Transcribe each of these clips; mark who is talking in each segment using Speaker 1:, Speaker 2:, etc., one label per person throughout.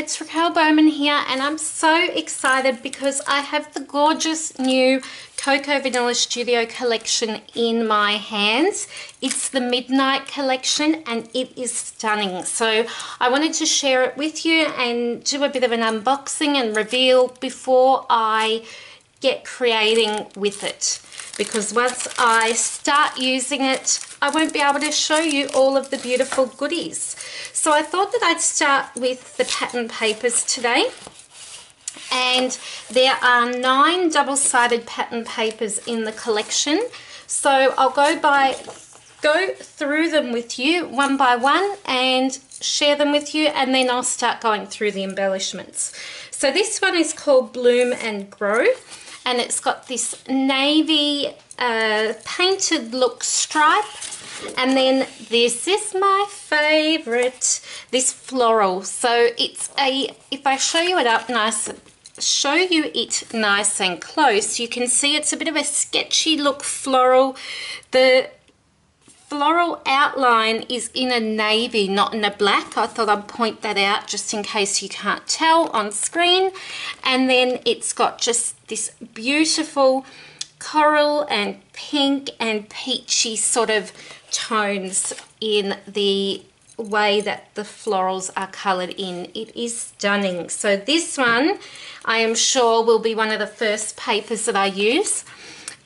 Speaker 1: it's Raquel Bowman here, and I'm so excited because I have the gorgeous new Cocoa Vanilla Studio collection in my hands. It's the Midnight collection and it is stunning. So I wanted to share it with you and do a bit of an unboxing and reveal before I get creating with it, because once I start using it I won't be able to show you all of the beautiful goodies. So I thought that I'd start with the pattern papers today, and there are 9 double-sided pattern papers in the collection, so I'll go through them with you one by one and share them with you, and then I'll start going through the embellishments. So this one is called Bloom and Grow, and it's got this navy painted look stripe, and then this is my favorite, this floral. So it's if I show you it nice and close, you can see it's a bit of a sketchy look floral. The floral outline is in a navy, not in a black. I thought I'd point that out just in case you can't tell on screen. And then it's got just this beautiful coral and pink and peachy sort of tones in the way that the florals are coloured in. It is stunning. So this one I am sure will be one of the first papers that I use.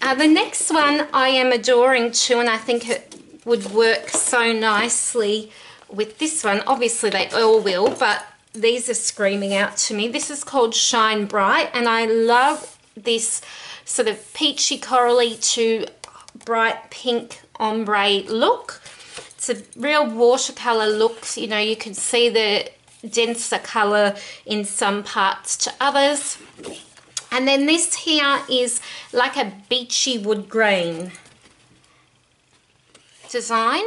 Speaker 1: The next one I am adoring too, and I think it would work so nicely with this one. Obviously they all will, but these are screaming out to me. This is called Shine Bright, and I love this sort of peachy corally to bright pink ombre look. It's a real watercolor look. You know, you can see the denser color in some parts to others. And then this here is like a beachy wood grain design.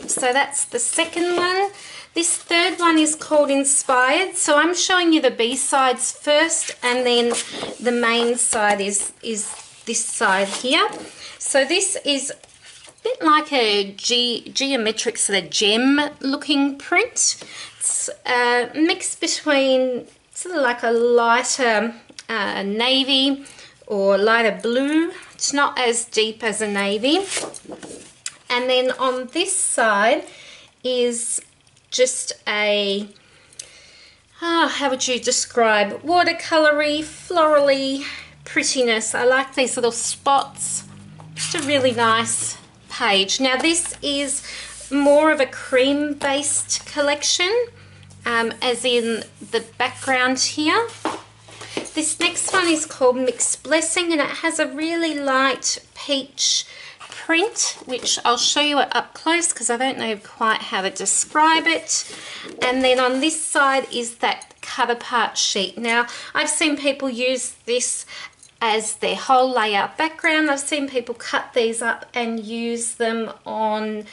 Speaker 1: So that's the second one. This third one is called Inspired. So I'm showing you the B-sides first, and then the main side is this side here. So this is a bit like a geometric sort of gem looking print. It's a mix between sort of like a lighter navy or lighter blue. It's not as deep as a navy. And then on this side is just a, how would you describe, watercolory, florally prettiness. I like these little spots. Just a really nice page. Now this is more of a cream based collection, as in the background here. This next one is called Mixed Blessing, and it has a really light peach print, which I'll show you it up close because I don't know quite how to describe it. And then on this side is that cut apart sheet. Now I've seen people use this as their whole layout background. I've seen people cut these up and use them on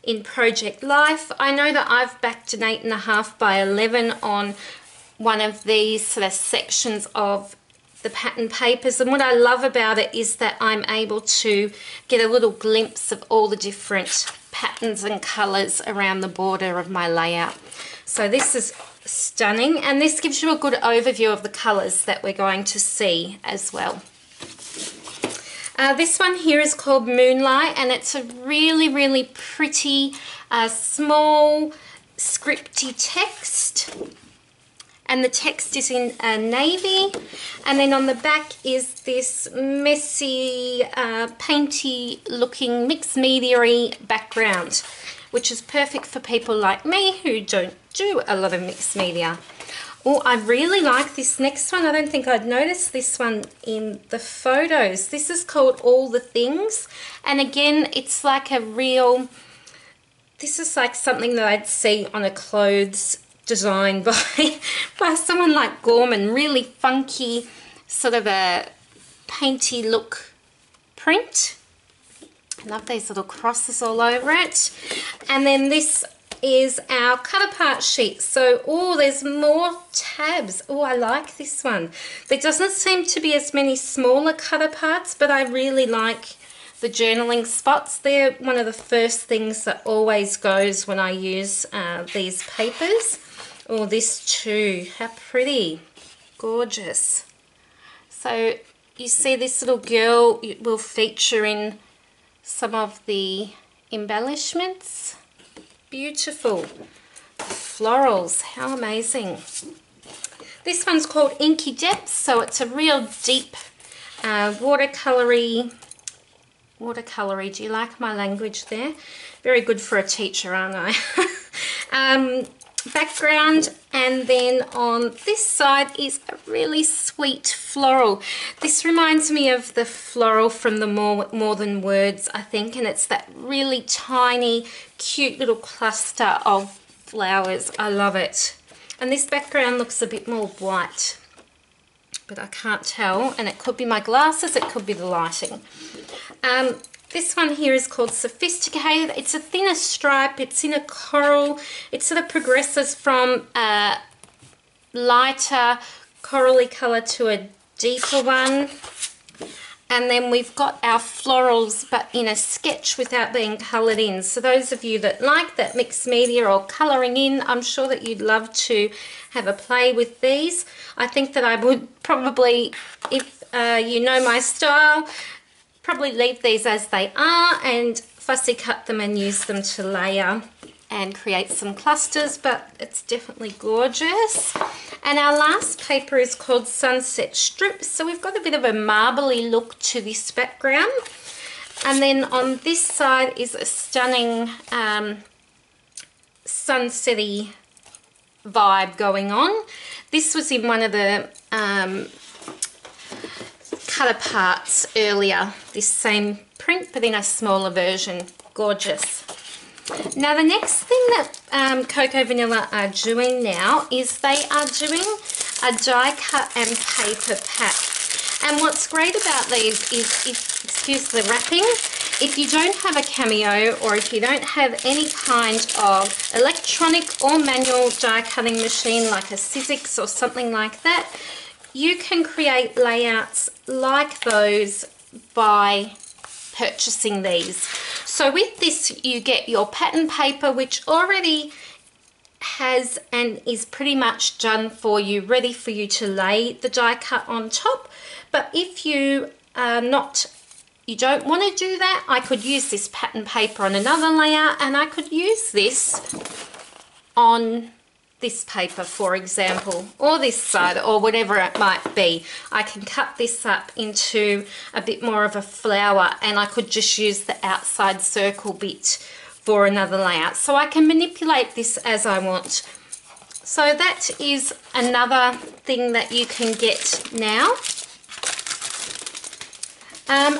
Speaker 1: in Project Life. I know that I've backed an 8.5 by 11 on one of these sort of sections of the pattern papers, and what I love about it is that I'm able to get a little glimpse of all the different patterns and colours around the border of my layout. So this is stunning, and this gives you a good overview of the colours that we're going to see as well. This one here is called Moonlight, and it's a really pretty small scripty text. And the text is in navy, and then on the back is this messy, painty looking mixed media-y background, which is perfect for people like me who don't do a lot of mixed media. Oh, I really like this next one. I don't think I'd noticed this one in the photos. This is called All the Things, and again it's like a real, this is like something that I'd see on a clothes designed by someone like Gorman. Really funky, sort of a painty look print. I love these little crosses all over it. And then this is our cut apart sheet. So, oh, there's more tabs. Oh, I like this one. There doesn't seem to be as many smaller cut aparts, but I really like the journaling spots. They're one of the first things that always goes when I use these papers. Oh, this too, how pretty, gorgeous. So you see this little girl will feature in some of the embellishments. Beautiful. Florals, how amazing. This one's called Inky Depths, so it's a real deep watercolory. Do you like my language there? Very good for a teacher, aren't I? Background, and then on this side is a really sweet floral. This reminds me of the floral from the More Than Words, I think, and it's that really tiny, cute little cluster of flowers. I love it. And this background looks a bit more white, but I can't tell, and it could be my glasses, it could be the lighting. This one here is called Sophisticated. It's a thinner stripe, it's in a coral. It sort of progresses from a lighter corally colour to a deeper one. And then we've got our florals, but in a sketch without being coloured in. So those of you that like that mixed media or colouring in, I'm sure that you'd love to have a play with these. I think that I would probably, if you know my style, probably leave these as they are and fussy cut them and use them to layer and create some clusters, but it's definitely gorgeous. And our last paper is called Sunset Strips. So we've got a bit of a marbly look to this background. And then on this side is a stunning sunsetty vibe going on. This was in one of the cut aparts earlier, this same print but in a smaller version. Gorgeous. Now the next thing that Cocoa Vanilla are doing now is they are doing a die cut and paper pack. And what's great about these is, excuse the wrapping, if you don't have a Cameo or if you don't have any kind of electronic or manual die cutting machine like a Sizzix or something like that, you can create layouts like those by purchasing these. So with this you get your pattern paper, which already has and is pretty much done for you, ready for you to lay the die cut on top. But if you are you don't want to do that, I could use this pattern paper on another layer, and I could use this on this paper, for example, or this side, or whatever it might be. I can cut this up into a bit more of a flower, and I could just use the outside circle bit for another layout. So I can manipulate this as I want. So that is another thing that you can get now.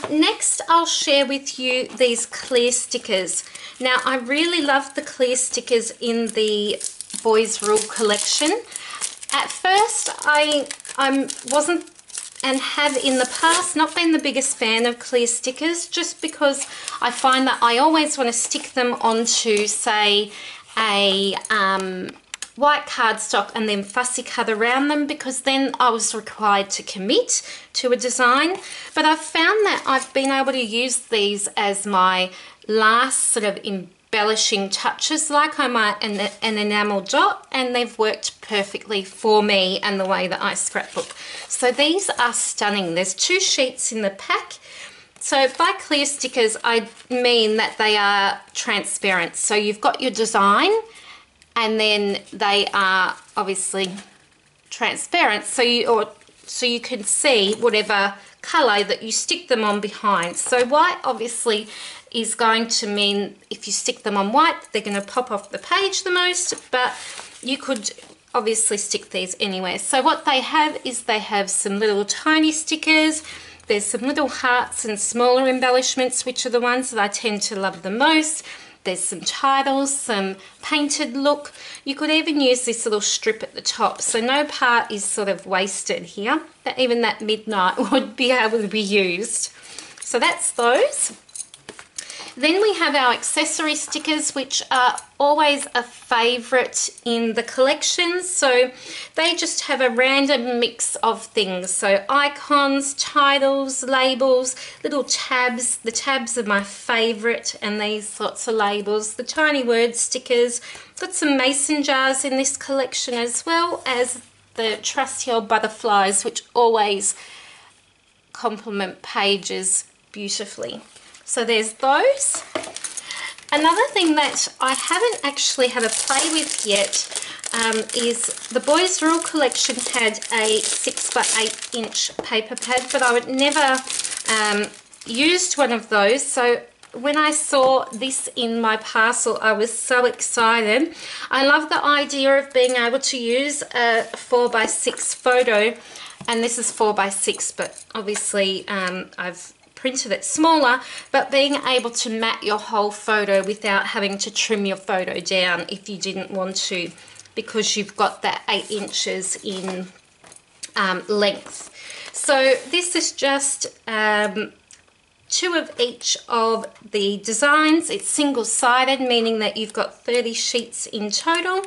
Speaker 1: Next I'll share with you these clear stickers. Now I really love the clear stickers in the Boys Rule collection. At first I wasn't, and have in the past not been the biggest fan of clear stickers, just because I find that I always want to stick them onto, say, a white cardstock and then fussy cut around them, because then I was required to commit to a design. But I've found that I've been able to use these as my last sort of embellishing touches, like I might an enamel dot, and they've worked perfectly for me and the way that I scrapbook. So these are stunning. There's 2 sheets in the pack. So by clear stickers I mean that they are transparent. So you've got your design and then they are obviously transparent, so you can see whatever colour that you stick them on behind. So white obviously is going to mean if you stick them on white, they're going to pop off the page the most, but you could obviously stick these anywhere. So what they have is they have some little tiny stickers. There's some little hearts and smaller embellishments, which are the ones that I tend to love the most. There's some titles, some painted look. You could even use this little strip at the top, so no part is sort of wasted here. That even that midnight would be able to be used. So that's those. Then we have our accessory stickers, which are always a favourite in the collection. So they just have a random mix of things. So icons, titles, labels, little tabs. The tabs are my favourite, and these sorts of labels. The tiny word stickers. Got some mason jars in this collection, as well as the trusty old butterflies, which always complement pages beautifully. So there's those. Another thing that I haven't actually had a play with yet is the Boys Rule collection had a 6x8 inch paper pad, but I would never used one of those. So when I saw this in my parcel, I was so excited. I love the idea of being able to use a 4x6 photo, and this is 4x6, but obviously I've printed it smaller, but being able to mat your whole photo without having to trim your photo down if you didn't want to, because you've got that 8 inches in length. So this is just 2 of each of the designs. It's single-sided, meaning that you've got 30 sheets in total,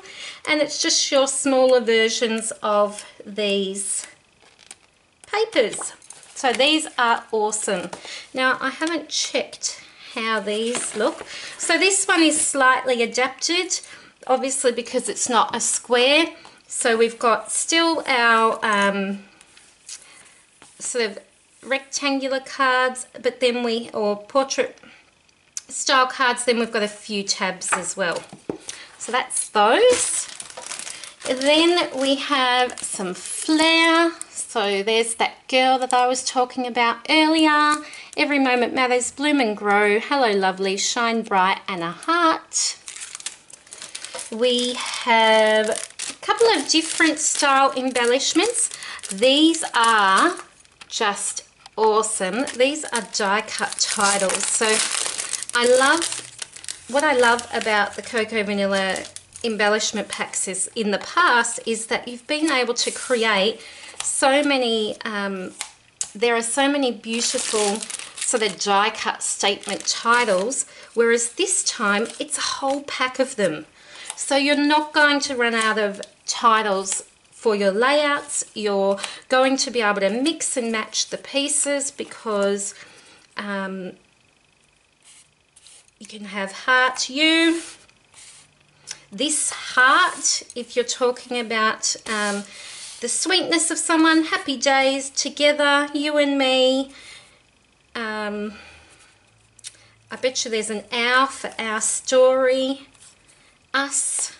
Speaker 1: and it's just your smaller versions of these papers. So these are awesome. Now, I haven't checked how these look. So this one is slightly adapted, obviously because it's not a square. So we've got still our sort of rectangular cards, but then or portrait style cards, then we've got a few tabs as well. So that's those. Then we have some flair. So there's that girl that I was talking about earlier. Every moment matters, bloom and grow, hello lovely, shine bright, and a heart. We have a couple of different style embellishments. These are just awesome. These are die cut titles. So what I love about the Cocoa Vanilla embellishment packs is in the past is that you've been able to create so many, there are so many beautiful sort of die cut statement titles, whereas this time it's a whole pack of them. So you're not going to run out of titles for your layouts. You're going to be able to mix and match the pieces, because you can have heart you. This heart, if you're talking about the sweetness of someone, happy days together, you and me. I bet you there's an owl for our story, us,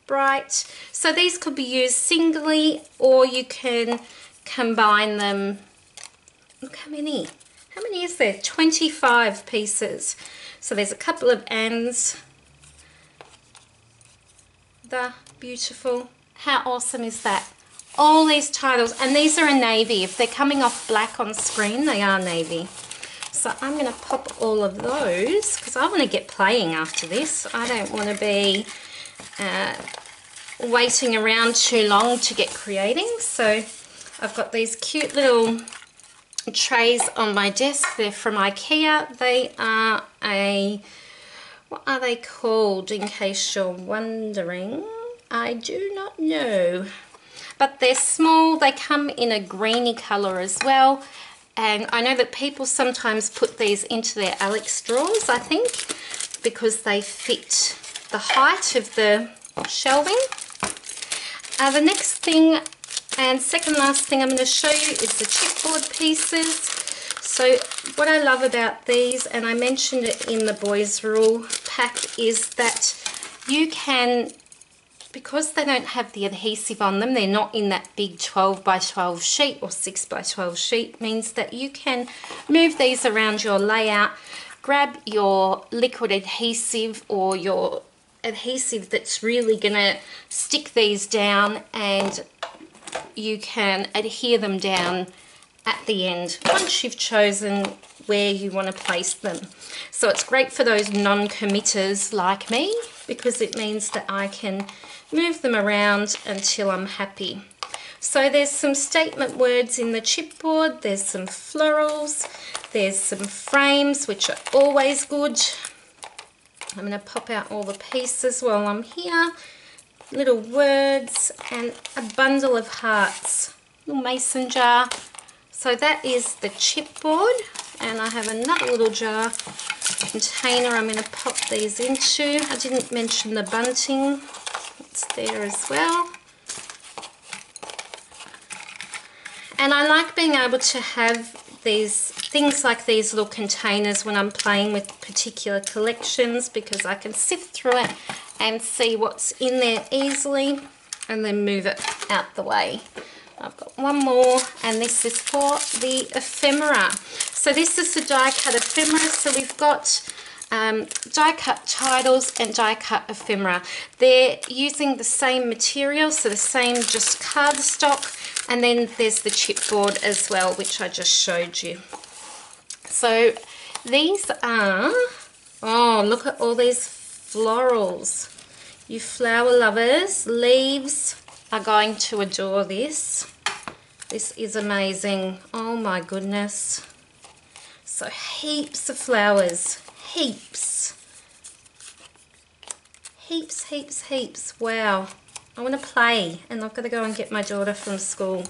Speaker 1: bright. So these could be used singly, or you can combine them. Look how many is there? 25 pieces. So there's a couple of ands. The beautiful. How awesome is that? All these titles, and these are a navy. If they're coming off black on screen, they are navy. So I'm going to pop all of those, because I want to get playing after this. I don't want to be waiting around too long to get creating. So I've got these cute little trays on my desk. They're from IKEA. They are what are they called, in case you're wondering? I do not know. But they're small. They come in a greeny colour as well. And I know that people sometimes put these into their Alex drawers, I think, because they fit the height of the shelving. The next thing and second last thing I'm going to show you is the chipboard pieces. So what I love about these, and I mentioned it in the Boys Rule pack, is that you can, because they don't have the adhesive on them, they're not in that big 12 by 12 sheet or 6 by 12 sheet, means that you can move these around your layout, grab your liquid adhesive or your adhesive that's really going to stick these down, and you can adhere them down at the end once you've chosen where you want to place them. So it's great for those non-committers like me, because it means that I can move them around until I'm happy. So there's some statement words in the chipboard, there's some florals, there's some frames, which are always good. I'm going to pop out all the pieces while I'm here. Little words and a bundle of hearts, little mason jar. So that is the chipboard, and I have another little jar container I'm going to pop these into. I didn't mention the bunting, it's there as well. And I like being able to have these things like these little containers when I'm playing with particular collections, because I can sift through it and see what's in there easily and then move it out the way. I've got one more, and this is for the ephemera. So this is the die cut ephemera. So we've got die cut titles and die cut ephemera. They're using the same material, so the same just cardstock, and then there's the chipboard as well, which I just showed you. So these are, oh, look at all these florals. You flower lovers, leaves are going to adore this. This is amazing. Oh my goodness. So heaps of flowers, heaps. Heaps, heaps, heaps. Wow. I want to play, and I've got to go and get my daughter from school.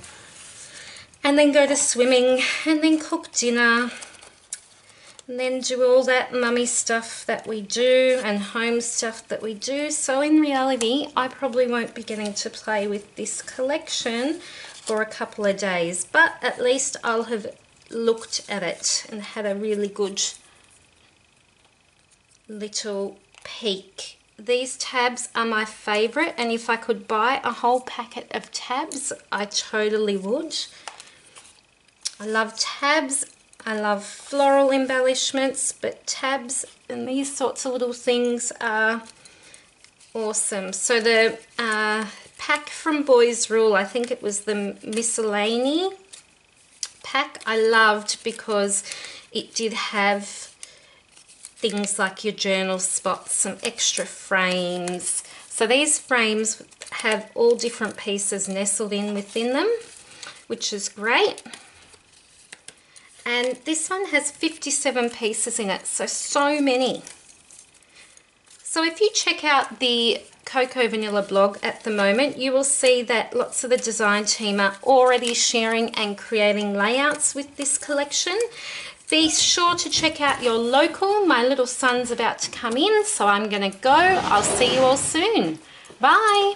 Speaker 1: And then go to swimming, and then cook dinner. And then do all that mummy stuff that we do and home stuff that we do. So in reality, I probably won't be getting to play with this collection for a couple of days, but at least I'll have looked at it and had a really good little peek. These tabs are my favorite, and if I could buy a whole packet of tabs, I totally would. I love tabs. I love floral embellishments, but tabs and these sorts of little things are awesome. So the pack from Boys Rule, I think it was the miscellany pack, I loved because it did have things like your journal spots, some extra frames. So these frames have all different pieces nestled in within them, which is great. And this one has 57 pieces in it, so many. So if you check out the Cocoa Vanilla blog at the moment, you will see that lots of the design team are already sharing and creating layouts with this collection. Be sure to check out your local. My little son's about to come in, so I'm going to go. I'll see you all soon. Bye.